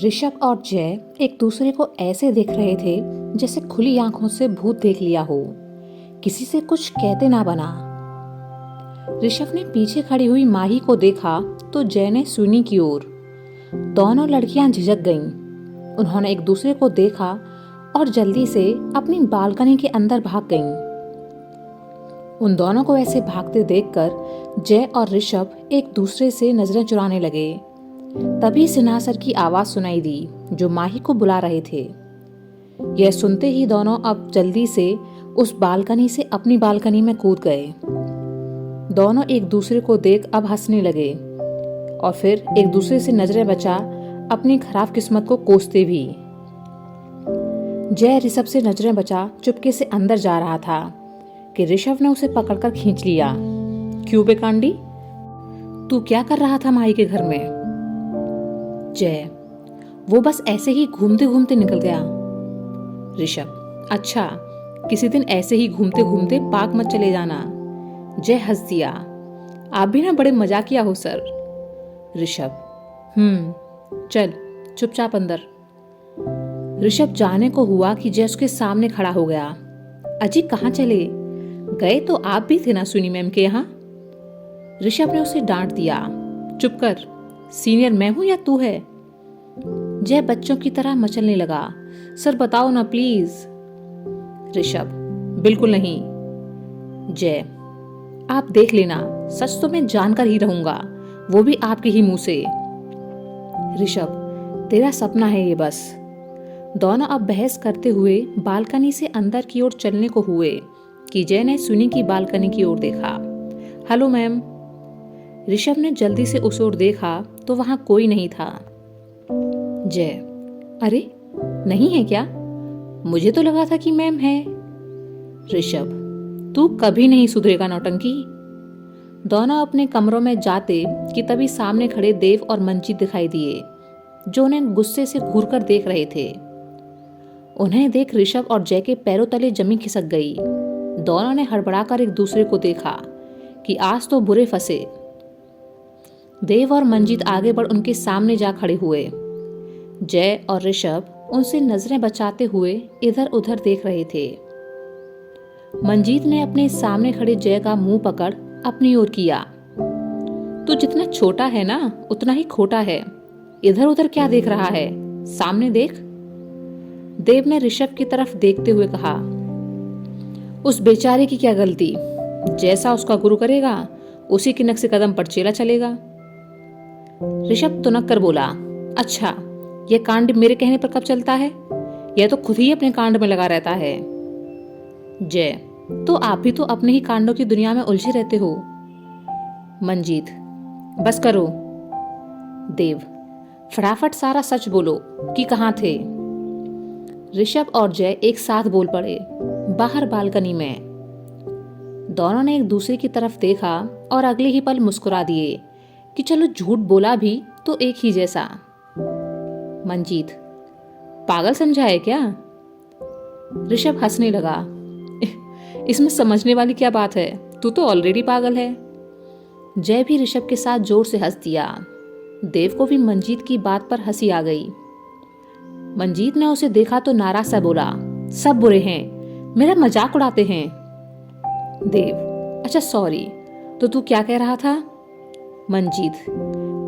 ऋषभ और जय एक दूसरे को ऐसे देख रहे थे जैसे खुली आंखों से भूत देख लिया हो। किसी से कुछ कहते ना बना। ऋषभ ने पीछे खड़ी हुई माही को देखा तो जय ने सुनी की ओर। दोनों लड़कियां झिझक गईं। उन्होंने एक दूसरे को देखा और जल्दी से अपनी बालकनी के अंदर भाग गईं। उन दोनों को ऐसे भागते देखकर जय और ऋषभ एक दूसरे से नजरें चुराने लगे। तभी सिन्हा सर की आवाज सुनाई दी जो माही को बुला रहे थे। यह सुनते ही दोनों अब जल्दी से उस बालकनी से अपनी बालकनी में कूद गए। दोनों एक दूसरे को देख अब हंसने लगे और फिर एक दूसरे से नजरें बचा अपनी खराब किस्मत को कोसते भी। जय ऋषभ से नजरें बचा चुपके से अंदर जा रहा था कि ऋषभ ने उसे पकड़कर खींच लिया। क्यों बेकांडी, तू क्या कर रहा था माही के घर में? जय, वो बस ऐसे ही घूमते घूमते निकल गया। ऋषभ, अच्छा, किसी दिन ऐसे ही घूमते घूमते पार्क मत चले जाना। जय हंस दिया। आप भी ना बड़े मजाकिया हो सर। ऋषभ, चल चुपचाप अंदर। ऋषभ जाने को हुआ कि जय उसके सामने खड़ा हो गया। अजी कहाँ चले गए? तो आप भी थे ना सुनी मैम के यहाँ? ऋषभ ने उसे डांट दिया। चुप कर, सीनियर मैं हूं या तू है? जय बच्चों की तरह मचलने लगा। सर बताओ ना प्लीज। ऋषभ, बिल्कुल नहीं। जय, आप देख लेना, सच तो मैं जानकर ही रहूंगा, वो भी आपके ही मुंह से। ऋषभ, तेरा सपना है ये बस। दोनों अब बहस करते हुए बालकनी से अंदर की ओर चलने को हुए कि जय ने सुनी की बालकनी की ओर देखा। Hello ma'am. ऋषभ ने जल्दी से उस ओर देखा तो वहां कोई नहीं था। जय, अरे नहीं है क्या? मुझे तो लगा था कि मैम है। ऋषभ, तू कभी नहीं सुधरेगा नौटंकी। दोनों अपने कमरों में जाते कि तभी सामने खड़े देव और मंजीत दिखाई दिए जो उन्हें गुस्से से घूरकर देख रहे थे। उन्हें देख ऋषभ और जय के पैरों तले जमीन खिसक गई। दोनों ने हड़बड़ाकर एक दूसरे को देखा कि आज तो बुरे फंसे। देव और मंजीत आगे बढ़ उनके सामने जा खड़े हुए। जय और ऋषभ उनसे नजरें बचाते हुए इधर उधर देख रहे थे। मंजीत ने अपने सामने खड़े जय का मुंह पकड़ अपनी ओर किया। तू जितना छोटा है ना उतना ही खोटा है। इधर उधर क्या देख रहा है? सामने देख। देव ने ऋषभ की तरफ देखते हुए कहा। उस बेचारे की क्या गलती? जैसा उसका गुरु करेगा उसी के नक्शे कदम पर चेला चलेगा। ऋषभ तुनक कर बोला, अच्छा, यह कांड मेरे कहने पर कब चलता है? यह तो खुद ही अपने कांड में लगा रहता है। जय, तो आप भी तो अपने ही कांडों की दुनिया में उलझे रहते हो। मंजीत, बस करो। देव, फटाफट सारा सच बोलो कि कहाँ थे? ऋषभ और जय एक साथ बोल पड़े। बाहर बालकनी में। दोनों ने एक दूसरे की तरफ देखा और अगले ही पल मुस्कुरा दिए कि चलो झूठ बोला भी तो एक ही जैसा। मंजीत, पागल समझा है क्या? ऋषभ हंसने लगा। इसमें समझने वाली क्या बात है? तू तो ऑलरेडी पागल है। जय भी ऋषभ के साथ जोर से हंस दिया। देव को भी मंजीत की बात पर हंसी आ गई। मंजीत ने उसे देखा तो नाराज सा बोला, सब बुरे हैं, मेरा मजाक उड़ाते हैं। देव, अच्छा सॉरी, तो तू क्या कह रहा था? मंजीत,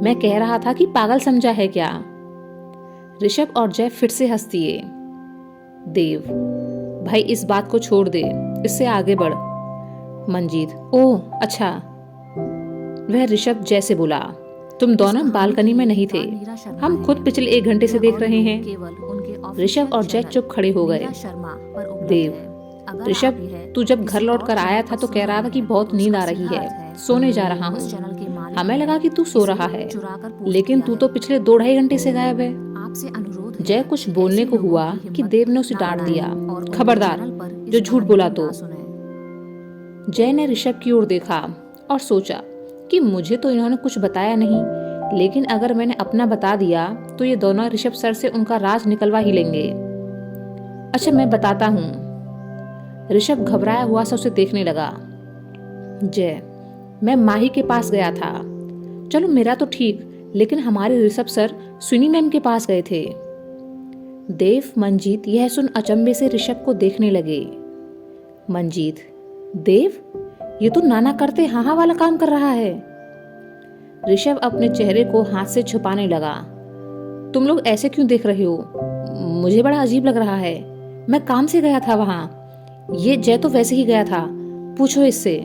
मैं कह रहा था कि पागल समझा है क्या? ऋषभ और जय फिर से हंस दिए। देव, भाई इस बात को छोड़ दे, इससे आगे बढ़। मंजीत, ओह अच्छा। वह ऋषभ जय से बोला, तुम दोनों बालकनी में नहीं थे, हम खुद पिछले 1 घंटे से देख रहे हैं। ऋषभ और जय चुप खड़े हो गए। देव, ऋषभ, तू जब घर लौट कर आया था तो कह रहा था कि बहुत नींद आ रही है, सोने जा रहा हूँ। हमें लगा कि तू सो रहा है, लेकिन तू तो पिछले 2-2.5 घंटे से गायब है। जय कुछ बोलने को हुआ कि देव ने उसे डांट दिया, खबरदार, जो झूठ बोला तो। जय ने ऋषभ की ओर देखा और सोचा कि मुझे तो इन्होंने कुछ बताया नहीं, लेकिन अगर मैंने अपना बता दिया तो ये दोनों ऋषभ सर से उनका राज निकलवा ही लेंगे। अच्छा मैं बताता हूँ। ऋषभ घबराया हुआ सा उसे देखने लगा। जय, मैं माही के पास गया था। चलो मेरा तो ठीक, लेकिन हमारे ऋषभ सर सुनी मैम के पास गए थे। देव, मंजीत यह सुन अचंभे से ऋषभ को देखने लगे। मंजीत, देव, ये तो नाना करते हाँ वाला काम कर रहा है। ऋषभ अपने चेहरे को हाथ से छुपाने लगा। तुम लोग ऐसे क्यों देख रहे हो? मुझे बड़ा अजीब लग रहा है। मैं काम से गया था वहां। ये जय तो वैसे ही गया था, पूछो इससे।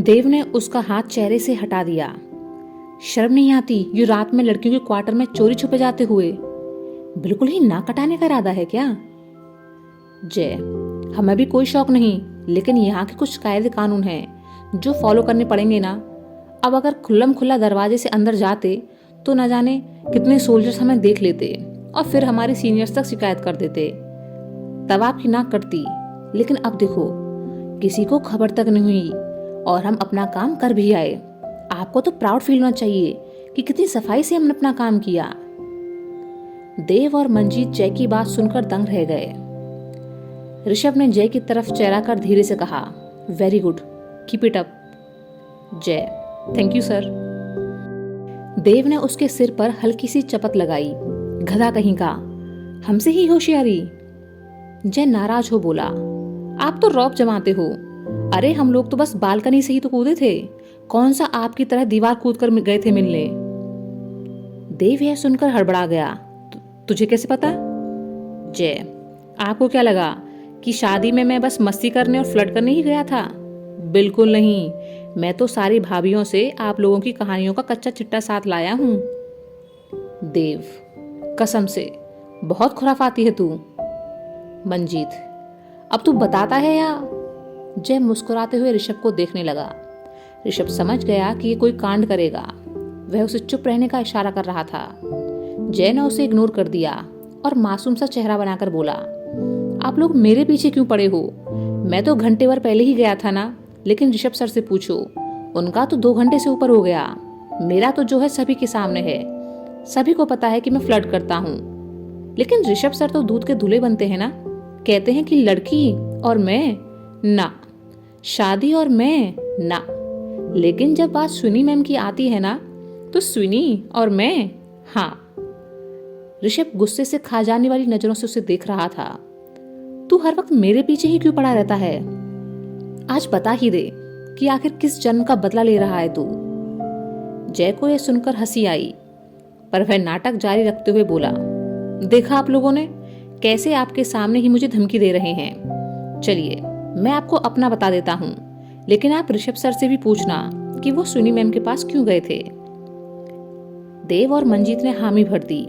देव ने उसका हाथ चेहरे से हटा दिया। शर्म नहीं आती ये रात में लड़कियों के क्वार्टर में चोरी छुपे जाते हुए? बिल्कुल ही नाक कटाने का इरादा है क्या? जय, हमें भी कोई शौक नहीं, लेकिन यहाँ के कुछ कायदे कानून हैं जो फॉलो करने पड़ेंगे ना। अब अगर खुल्लम खुल्ला दरवाजे से अंदर जाते तो न जाने कितने सोल्जर्स हमें देख लेते और फिर हमारे सीनियर्स तक शिकायत कर देते। तब आपकी नाक कटती, लेकिन अब देखो किसी को खबर तक नहीं हुई और हम अपना काम कर भी आए। आपको तो प्राउड फील होना चाहिए कि कितनी सफाई से हमने अपना काम किया। देव और मंजीत जय की बात सुनकर दंग रह गए। ऋषभ ने जय की तरफ चेहरा कर धीरे से कहा, very good, keep it up. जय, थैंक यू सर। देव ने उसके सिर पर हल्की सी चपत लगाई। गधा कहीं का, हमसे ही होशियारी। जय नाराज हो बोला, आप तो रौब जमाते हो। अरे हम लोग तो बस बालकनी से ही तो कूदे थे, कौन सा आपकी तरह दीवार कूद कर गए थे मिलने। देव यह सुनकर हड़बड़ा गया, तुझे कैसे पता? जय, आपको क्या लगा कि शादी में मैं बस मस्ती करने और फ्लर्ट करने ही गया था? बिल्कुल नहीं, मैं तो सारी भाभीियों से आप लोगों की कहानियों का कच्चा चिट्टा साथ लाया हूं। देव, कसम से बहुत खुराफाती है तू। मंजीत, अब तू बताता है या? जय मुस्कुराते हुए ऋषभ को देखने लगा। ऋषभ समझ गया कि ये कोई कांड करेगा। वह उसे चुप रहने का इशारा कर रहा था। जय ने उसे इग्नोर कर दिया और मासूम सा चेहरा बनाकर बोला, आप लोग मेरे पीछे क्यों पड़े हो? मैं तो घंटे भर पहले ही गया था ना। लेकिन ऋषभ सर से पूछो, उनका तो 2 घंटे से ऊपर हो गया। मेरा तो जो है सभी के सामने है, सभी को पता है कि मैं फ्लर्ट करता हूँ। लेकिन ऋषभ सर तो दूध के धुले बनते हैं ना। कहते हैं कि लड़की और मैं ना, शादी और मैं ना। लेकिन जब बात सुनी मैम की आती है ना, तो सुनी और मैं हाँ। ऋषभ गुस्से से खा जाने वाली नजरों से उसे देख रहा था। तू हर वक्त मेरे पीछे ही क्यों पड़ा रहता है? आज बता ही दे कि आखिर किस जन्म का बदला ले रहा है तू। जय को यह सुनकर हंसी आई, पर वह नाटक जारी रखते हुए बोला, देखा आप लोगों ने कैसे आपके सामने ही मुझे धमकी दे रहे हैं। चलिए मैं आपको अपना बता देता हूँ, लेकिन आप ऋषभ सर से भी पूछना कि वो सुनी मैम के पास क्यों गए थे। देव और मंजीत ने हामी भर दी।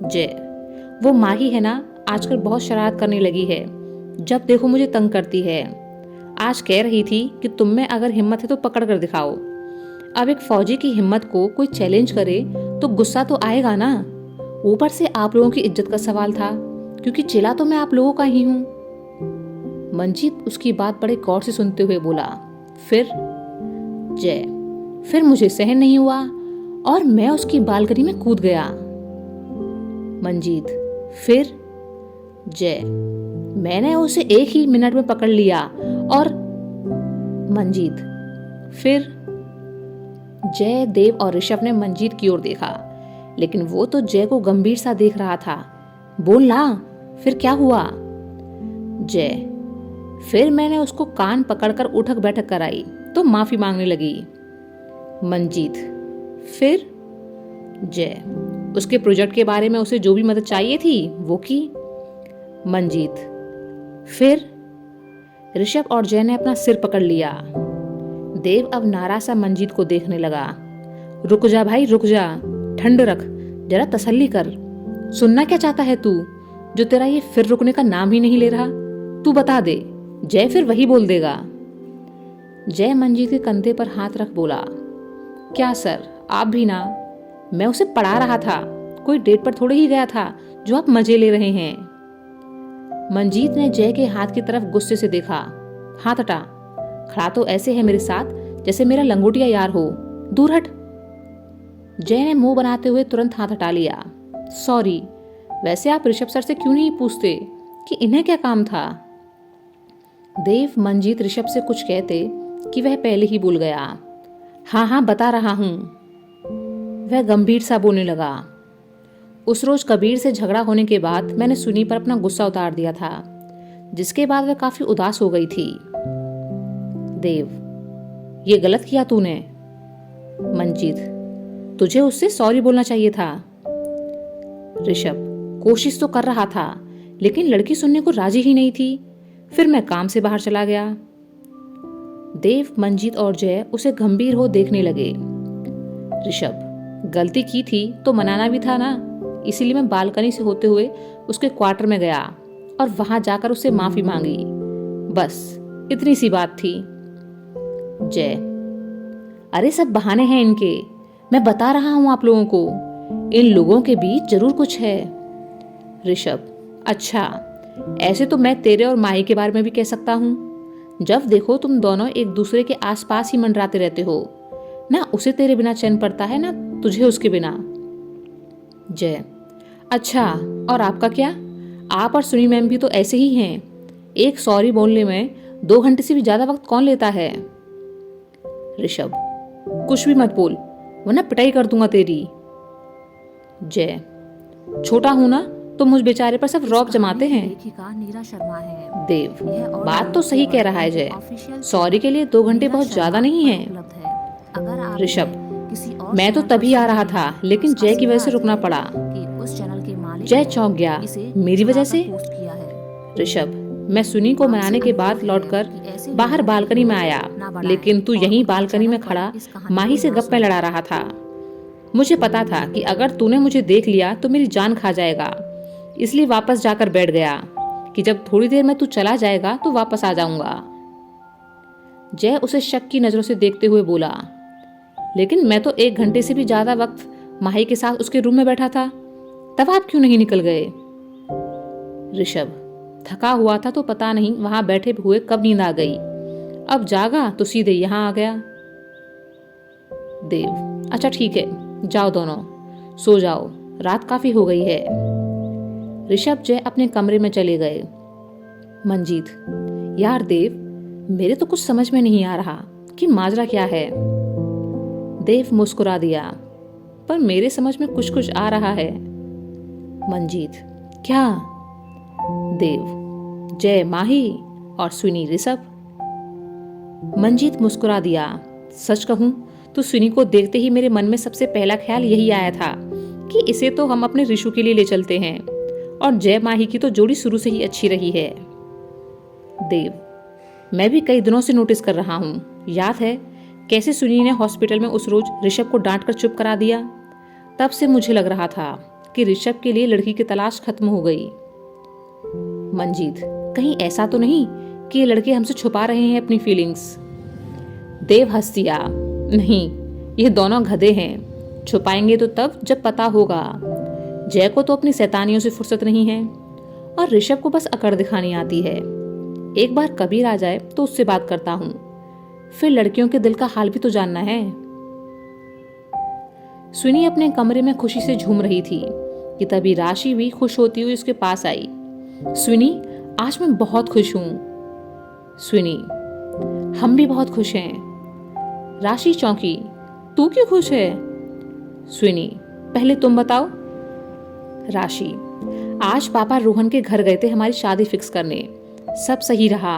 जय, वो माही है ना, आजकल बहुत शरारत करने लगी है। जब देखो मुझे तंग करती है। आज कह रही थी कि तुम में अगर हिम्मत है तो पकड़ कर दिखाओ। अब एक फौजी की हिम्मत को कोई चैलेंज करे तो गुस्सा तो आएगा ना। ऊपर से आप लोगों की इज्जत का सवाल था, क्योंकि चेला तो मैं आप लोगों का ही हूँ। मंजीत उसकी बात बड़े गौर से सुनते हुए बोला, फिर? जय, फिर मुझे सहन नहीं हुआ और मैं उसकी बालकनी में कूद गया। मंजीत, फिर? जय, मैंने उसे 1 ही मिनट में पकड़ लिया और मंजीत, फिर? जय, देव और ऋषभ ने मंजीत की ओर देखा, लेकिन वो तो जय को गंभीर सा देख रहा था। बोल ना, फिर क्या हुआ? जय, फिर मैंने उसको कान पकड़कर उठक बैठक कराई तो माफी मांगने लगी। मंजीत, फिर? जय, उसके प्रोजेक्ट के बारे में उसे जो भी मदद चाहिए थी वो की। मंजीत, फिर? ऋषभ और जय ने अपना सिर पकड़ लिया। देव अब नाराज सा मंजीत को देखने लगा। रुक जा भाई, रुक जा, ठंड रख, जरा तसल्ली कर। सुनना क्या चाहता है तू, जो तेरा ये फिर रुकने का नाम ही नहीं ले रहा? तू बता दे, जय फिर वही बोल देगा। जय मंजीत के कंधे पर हाथ रख बोला, क्या सर, आप भी ना, मैं उसे पढ़ा रहा था, कोई डेट पर थोड़े ही गया था जो आप मजे ले रहे हैं। मंजीत ने जय के हाथ की तरफ गुस्से से देखा। हाथ हटा, खड़ा तो ऐसे है मेरे साथ जैसे मेरा लंगोटिया यार हो, दूर हट। जय ने मुंह बनाते हुए तुरंत हाथ हटा लिया। सॉरी, वैसे आप ऋषभ सर से क्यों नहीं पूछते कि इन्हें क्या काम था? देव मंजीत ऋषभ से कुछ कहते कि वह पहले ही भूल गया। हाँ हाँ बता रहा हूं। वह गंभीर सा बोलने लगा। उस रोज कबीर से झगड़ा होने के बाद मैंने सुनी पर अपना गुस्सा उतार दिया था, जिसके बाद वह काफी उदास हो गई थी। देव, ये गलत किया तूने। मंजीत, तुझे उससे सॉरी बोलना चाहिए था। ऋषभ, कोशिश तो कर रहा था, लेकिन लड़की सुनने को राजी ही नहीं थी। फिर मैं काम से बाहर चला गया। देव, मंजीत और जय उसे गंभीर हो देखने लगे। ऋषभ, गलती की थी तो मनाना भी था ना, इसीलिए मैं बालकनी से होते हुए उसके क्वार्टर में गया और वहां जाकर उससे माफी मांगी। बस इतनी सी बात थी। जय, अरे सब बहाने हैं इनके, मैं बता रहा हूं आप लोगों को, इन लोगों के बीच जरूर कुछ है। ऋषभ, अच्छा, ऐसे तो मैं तेरे और माही के बारे में भी कह सकता हूं। जब देखो तुम दोनों एक दूसरे के आसपास ही मंडराते रहते हो, ना उसे तेरे बिना चैन पड़ता है ना तुझे उसके बिना। जय, अच्छा, और आपका क्या? आप और सुनी मैम भी तो ऐसे ही हैं। एक सॉरी बोलने में 2 घंटे से भी ज्यादा वक्त कौन लेता है? ऋषभ, कुछ भी मत बोल वरना पिटाई कर दूंगा तेरी। जय, छोटा हूं ना तो मुझ बेचारे पर सब रौब जमाते हैं। नीरा शर्मा है। देव, बात तो सही कह रहा है जय, सॉरी के लिए 2 घंटे बहुत ज्यादा नहीं है। ऋषभ, मैं तो तभी आ रहा था, लेकिन जय की वजह से रुकना पड़ा। जय चौंक गया, मेरी वजह से? ऋषभ, मैं सुनी को मनाने के बाद लौटकर बाहर बालकनी में आया, लेकिन तू यहीं बालकनी में खड़ा माही से गप्पे लड़ा रहा था। मुझे पता था कि अगर तूने मुझे देख लिया तो मेरी जान खा जाएगा, इसलिए वापस जाकर बैठ गया कि जब थोड़ी देर में तू चला जाएगा तो वापस आ जाऊंगा। जय उसे शक की नजरों से देखते हुए बोला, लेकिन मैं तो 1 घंटे से भी ज्यादा वक्त माही के साथ उसके रूम में बैठा था, तब आप क्यों नहीं निकल गए? ऋषभ, थका हुआ था तो पता नहीं वहां बैठे हुए कब नींद आ गई, अब जागा तो सीधे यहां आ गया। देव, अच्छा ठीक है, जाओ दोनों सो जाओ, रात काफी हो गई है। ऋषभ जय अपने कमरे में चले गए। मंजीत, यार देव, मेरे तो कुछ समझ में नहीं आ रहा कि माजरा क्या है। देव मुस्कुरा दिया, पर मेरे समझ में कुछ कुछ आ रहा है। मंजीत, क्या? देव, जय माही और सुनी ऋषभ। मंजीत मुस्कुरा दिया, सच कहूं तो सुनी को देखते ही मेरे मन में सबसे पहला ख्याल यही आया था कि इसे तो हम अपने ऋषु के लिए ले चलते हैं, और जय माही की तो जोड़ी शुरू से ही अच्छी रही है। देव, मैं भी कई दिनों से नोटिस कर रहा हूं, याद है कैसे सुनी ने हॉस्पिटल में उस रोज ऋषभ को डांट कर चुप करा दिया? तब से मुझे लग रहा था कि ऋषभ के लिए लड़की की तलाश खत्म हो गई। मंजीत, कहीं ऐसा तो नहीं कि ये लड़के हमसे छुपा रहे हैं अपनी फीलिंग्स? देव हंस दिया, नहीं, ये दोनों गधे हैं, छुपाएंगे तो तब जब पता होगा। जय को तो अपनी शैतानियों से फुर्सत नहीं है, और ऋषभ को बस अकड़ दिखानी आती है। एक बार कबीर आ जाए तो उससे बात करता हूं, फिर लड़कियों के दिल का हाल भी तो जानना है। सुनी अपने कमरे में खुशी से झूम रही थी कि तभी राशि भी खुश होती हुई उसके पास आई। सुनी, आज मैं बहुत खुश हूं। सुनी, हम भी बहुत खुश हैं। राशि चौंकी, तू क्यों खुश है? सुनी, पहले तुम बताओ। राशि, आज पापा रोहन के घर गए थे हमारी शादी फिक्स करने, सब सही रहा,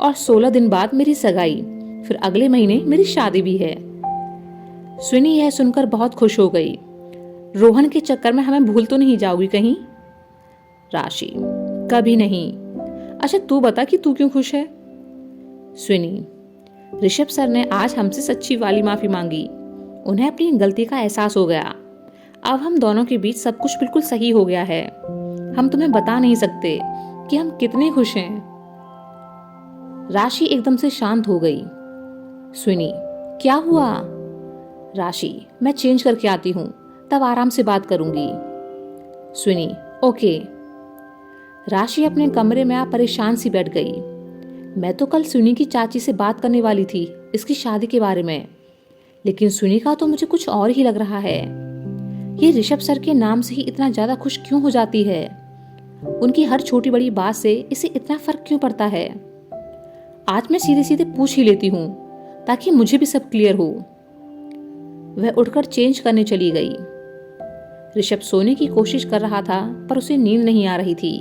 और 16 दिन बाद मेरी सगाई, फिर अगले महीने मेरी शादी भी है। सुनी यह सुनकर बहुत खुश हो गई। रोहन के चक्कर में हमें भूल तो नहीं जाओगी कहीं? राशि, कभी नहीं। अच्छा तू बता कि तू क्यों खुश है? सुनी, ऋषभ सर ने आज हमसे सच्ची वाली माफी मांगी, उन्हें अपनी गलती का एहसास हो गया। अब हम दोनों के बीच सब कुछ बिल्कुल सही हो गया है। हम तुम्हें बता नहीं सकते कि हम कितने खुश हैं। राशि एकदम से शांत हो गई। सुनी, क्या हुआ? राशि, मैं चेंज करके आती हूँ, तब आराम से बात करूंगी। सुनी, ओके। राशि अपने कमरे में आ परेशान सी बैठ गई। मैं तो कल सुनी की चाची से बात करने वाली थी इसकी शादी के बारे में, लेकिन सुनी का तो मुझे कुछ और ही लग रहा है। ये ऋषभ सर के नाम से ही इतना ज्यादा खुश क्यों हो जाती है? उनकी हर छोटी बड़ी बात से इसे इतना फर्क क्यों पड़ता है? आज मैं सीधे सीधे पूछ ही लेती हूँ ताकि मुझे भी सब क्लियर हो। वह उठकर चेंज करने चली गई। ऋषभ सोने की कोशिश कर रहा था पर उसे नींद नहीं आ रही थी।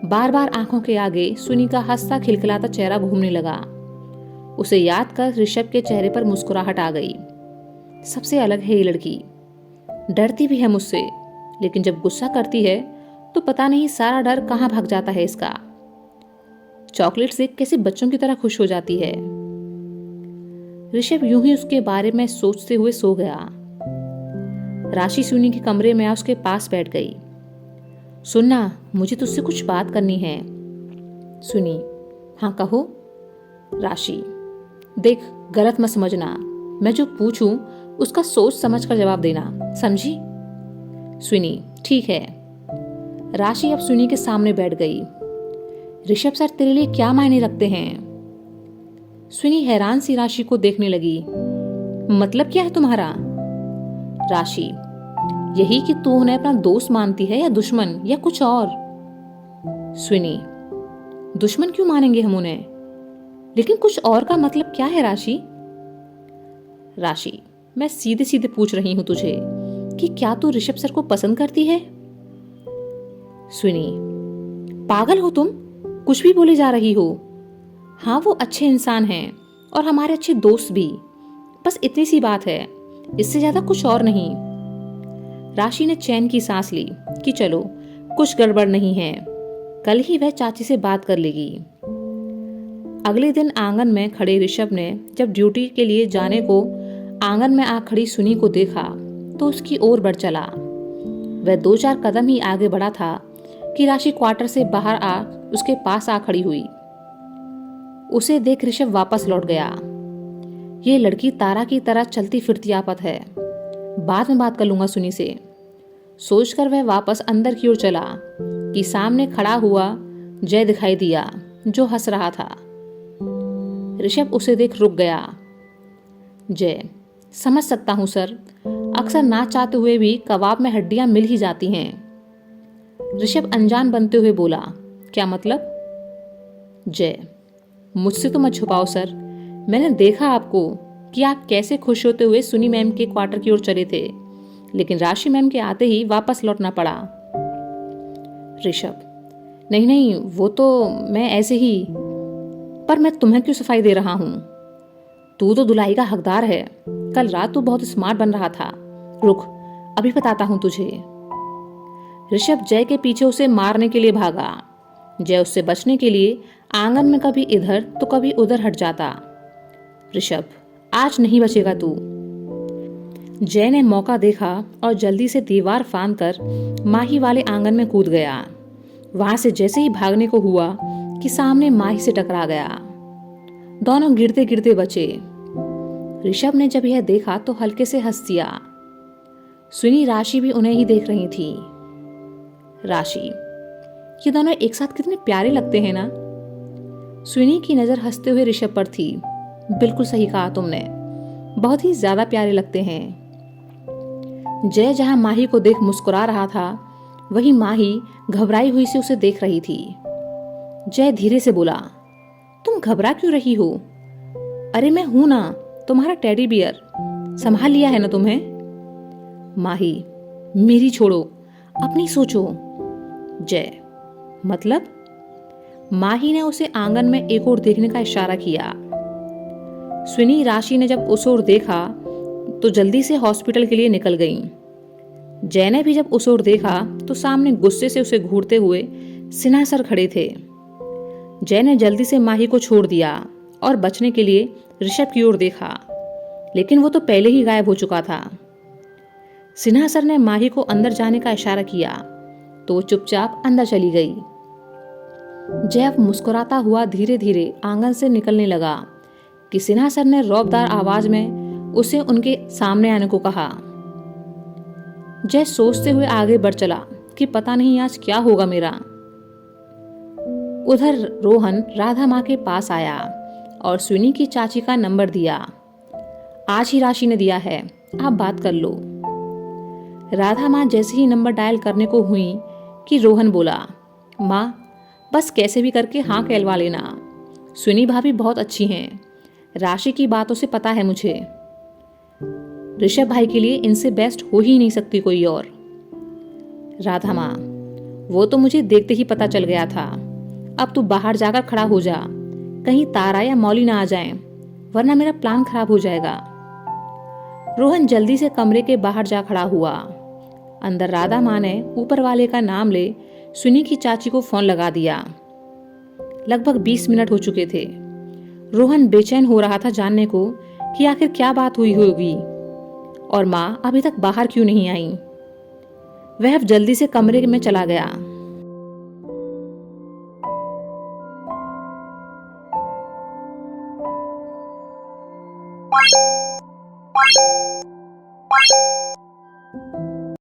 बार बार आंखों के आगे सुनी का हंसता खिलखिलाता चेहरा घूमने लगा। उसे याद कर ऋषभ के चेहरे पर मुस्कुराहट आ गई। सबसे अलग है ये लड़की, डरती भी है मुझसे, लेकिन जब गुस्सा करती है तो पता नहीं सारा डर कहाँ भाग जाता है इसका। चॉकलेट से कैसे बच्चों की तरह खुश हो जाती है। ऋषभ यूं ही उसके बारे में सोचते हुए सो गया। राशि सुनी के कमरे में आ उसके पास बैठ गई। सुनना, मुझे तुझसे कुछ बात करनी है। सुनी, हाँ कहो। राशि, देख गलत मत समझना, मैं जो पूछूं उसका सोच समझ कर जवाब देना, समझी? सुनी, ठीक है। राशि अब सुनी के सामने बैठ गई। ऋषभ सर तेरे लिए क्या मायने रखते हैं? सुनी हैरान सी राशि को देखने लगी। मतलब क्या है तुम्हारा? राशि, यही कि तू उन्हें अपना दोस्त मानती है या दुश्मन या कुछ और? सुनी, दुश्मन क्यों मानेंगे हम उन्हें, लेकिन कुछ और का मतलब क्या है राशि? राशि, मैं सीधे सीधे पूछ रही हूं तुझे कि क्या तू ऋषभ सर को पसंद करती है? सुनी, पागल हो तुम, कुछ भी बोले जा रही हो। हाँ वो अच्छे इंसान हैं और हमारे अच्छे दोस्त भी, बस इतनी सी बात है, इससे ज्यादा कुछ और नहीं। राशि ने चैन की सांस ली कि चलो कुछ गड़बड़ नहीं है, कल ही वह चाची से बात कर लेगी। अगले दिन आंगन में खड़े ऋषभ ने जब ड्यूटी के लिए जाने को आंगन में आ खड़ी सुनी को देखा तो उसकी ओर बढ़ चला। वह 2-4 कदम ही आगे बढ़ा था कि राशि क्वार्टर से बाहर आ उसके पास आ खड़ी हुई। उसे देख ऋषभ वापस लौट गया। ये लड़की तारा की तरह चलती फिरती आफत है, बाद में बात कर लूंगा सुनी से, सोचकर वह वापस अंदर की ओर चला कि सामने खड़ा हुआ जय दिखाई दिया जो हंस रहा था। ऋषभ उसे देख रुक गया। जय, समझ सकता हूं सर, अक्सर ना चाहते हुए भी कबाब में हड्डियां मिल ही जाती हैं। ऋषभ अनजान बनते हुए बोला, क्या मतलब? जय, मुझसे तो मत छुपाओ सर, मैंने देखा आपको कि आप कैसे खुश होते हुए सुनी मैम के क्वार्टर की ओर चले थे, लेकिन राशि मैम के आते ही वापस लौटना पड़ा। ऋषभ, नहीं नहीं, वो तो मैं ऐसे ही, पर मैं तुम्हें क्यों सफाई दे रहा हूं? तू तो दुलाई का हकदार है। कल रात तू बहुत स्मार्ट बन रहा था। रुक, अभी बताता हूं तुझे। ऋषभ जय के पीछे उसे मारने के लिए भागा। जय उससे बचने के लिए आंगन में कभी इधर तो कभी उधर हट जाता। ऋषभ, आज नहीं बचेगा तू। जय ने मौका देखा और जल्दी से दीवार फांद कर माही वाले आंगन में कूद गया। वहां से जैसे ही भागने को हुआ कि सामने माही से टकरा गया। दोनों गिरते गिरते बचे। ऋषभ ने जब यह देखा तो हल्के से हंस दिया। सुनी राशि भी उन्हें ही देख रही थी। राशि, ये दोनों एक साथ कितने प्यारे लगते हैं ना? सुनी की नजर हंसते हुए ऋषभ पर थी। बिल्कुल सही कहा तुमने, बहुत ही ज्यादा प्यारे लगते हैं। जय जहां माही को देख मुस्कुरा रहा था, वहीं माही घबराई हुई से उसे देख रही थी। जय धीरे से बोला, तुम घबरा क्यों रही हो? अरे मैं हूं ना, तुम्हारा टेडी बियर, संभाल लिया है ना तुम्हें? माही, मेरी छोड़ो, अपनी सोचो। जय, मतलब? माही ने उसे आंगन में एक और देखने का इशारा किया। सुनी राशि ने जब उस ओर देखा तो जल्दी से हॉस्पिटल के लिए निकल गई। जय ने भी जब उस ओर देखा तो सामने गुस्से से उसे घूरते हुए सिन्हा सर खड़े थे। जय ने जल्दी से माही को छोड़ दिया और बचने के लिए ऋषभ की ओर देखा, लेकिन वो तो पहले ही गायब हो चुका था। सिन्हा सर ने माही को अंदर जाने का इशारा किया तो वो चुपचाप अंदर चली गई। जय अब मुस्कुराता हुआ धीरे धीरे आंगन से निकलने लगा कि सिन्हा सर ने रौबदार आवाज में उसे उनके सामने आने को कहा। जय सोचते हुए आगे बढ़ चला कि पता नहीं आज क्या होगा मेरा। उधर रोहन राधा माँ के पास आया और सुनी की चाची का नंबर दिया। आज ही राशि ने दिया है, आप बात कर लो। राधा माँ जैसे ही नंबर डायल करने को हुई कि रोहन बोला, माँ बस कैसे भी करके हाँ कहलवा लेना, सुनी भाभी बहुत अच्छी हैं, राशि की बातों से पता है मुझे। ऋषभ भाई के लिए इनसे बेस्ट हो ही नहीं सकती कोई और। राधा माँ, वो तो मुझे देखते ही पता चल गया था। अब तू बाहर जाकर खड़ा हो जा, कहीं तारा या मौली ना आ जाएं, वरना मेरा प्लान खराब हो जाएगा। रोहन जल्दी से कमरे के बाहर जा खड़ा हुआ। अंदर राधा माँ ने ऊपर वाले का नाम ले सुनी की चाची को फोन लगा दिया। लगभग 20 मिनट हो चुके थे। रोहन बेचैन हो रहा था जानने को कि आखिर क्या बात हुई होगी और माँ अभी तक बाहर क्यों नहीं आई। वह अब जल्दी से कमरे में चला गया।